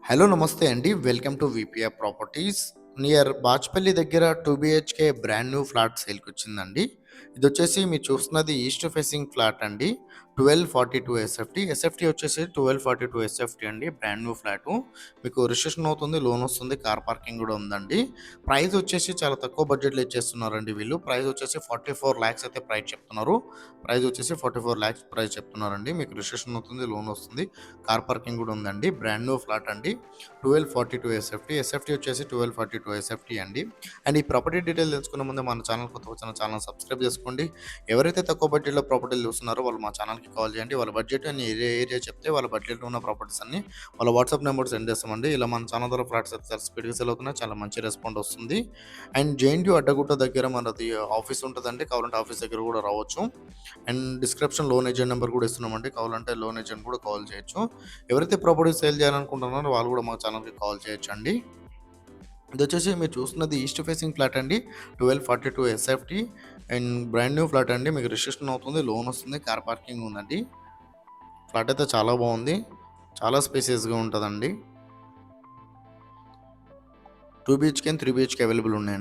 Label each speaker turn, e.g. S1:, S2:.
S1: Hello నమస్తే అండి. Welcome to VPR properties. Near Bachupally దగ్గర 2 బీహెచ్‌కే బ్రాండ్ న్యూ ఫ్లాట్ సేల్‌కొచ్చిందండి. ఇదొచ్చేసి మీరు చూస్తున్నది ఈస్ట్ ఫేసింగ్ ఫ్లాట్ అండి. 1242 ఎస్ఎఫ్టీ. ఎస్ఎఫ్టీ వచ్చేసి 1242 ఎస్ఎఫ్టీ అండి. Brand new flat. మీకు రిజిస్ట్రేషన్ అవుతుంది, లోన్ వస్తుంది, కార్ పార్కింగ్ గూడా ఉందండి. ప్రైస్ వచ్చేసి చాలా తక్కువ బడ్జెట్‌లో ఇచ్చేస్తున్నారండి వీళ్ళు. ప్రైస్ వచ్చేసి 44 లాక్స్ అయితే ప్రైస్ చెప్తున్నారు. ప్రైస్ వచ్చేసి 44 లాక్స్ ప్రైస్ చెప్తున్నారండి. మీకు రిజిస్ట్రేషన్ అవుతుంది, లోన్ వస్తుంది, కార్ పార్కింగ్ గూడా ఉందండి. బ్రాండ్ న్యూ ఫ్లాట్ అండి. 1242 ఎస్ఎఫ్టీ. ఎస్ఎఫ్టీ వచ్చేసి 1242 ఎస్ఎఫ్టీ అండి. అండ్ ఈ ప్రాపర్టీ డీటెయిల్ తెలుసుకునే ముందు మన ఛానల్ కొత్తగా వచ్చిన ఛానల్ సబ్స్క్రైబ్ చేసుకోండి. ఎవరైతే తక్కువ బడ్జెట్‌లో ప్రాపర్టీలు చూస్తున్నారో వాళ్ళు మా ఛానల్‌కి కాల్ చేయండి. వాళ్ళ బడ్జెట్ అని ఏరియా చెప్తే వాళ్ళ బడ్జెట్‌లో ఉన్న ప్రాపర్టీస్ అన్ని వాళ్ళ వాట్సాప్ నెంబర్ సెండ్ చేస్తామండి. ఇలా మన ఛానల్ ద్వారా ఫ్లాట్స్ అయితే చాలా స్పీడ్‌గా సేల్ అవుతున్నాయి. చాలా మంచి రెస్పాండ్ వస్తుంది. అండ్ జేఎన్‌టీయూ అడ్డగుట్ట దగ్గర మనది ఆఫీస్ ఉంటదండి. కావాలంటే ఆఫీస్ దగ్గర కూడా రావచ్చు. And description loan agent number కూడా ఇస్తున్నామండి. కావాలంటే లోన్ ఏజెంట్ కూడా కాల్ చేయొచ్చు. ఎవరైతే ప్రాపర్టీ సేల్ చేయాలనుకుంటున్నారో వాళ్ళు కూడా మా ఛానల్‌కి కాల్ చేయొచ్చండి. ఇదొచ్చేసి మీరు చూస్తున్నది ఈస్ట్ ఫేసింగ్ ఫ్లాట్ అండి. 1242 SFT and brand new flat అండి. మీకు రిజిస్ట్రేషన్ అవుతుంది, లోన్ వస్తుంది, కార్ పార్కింగ్ ఉందండి. ఫ్లాట్ అయితే చాలా బాగుంది. చాలా స్పేసియస్‌గా ఉంటదండి. 2 బీహెచ్‌కే అండ్ 3 బీహెచ్‌కే అవైలబుల్ ఉన్నాయండి.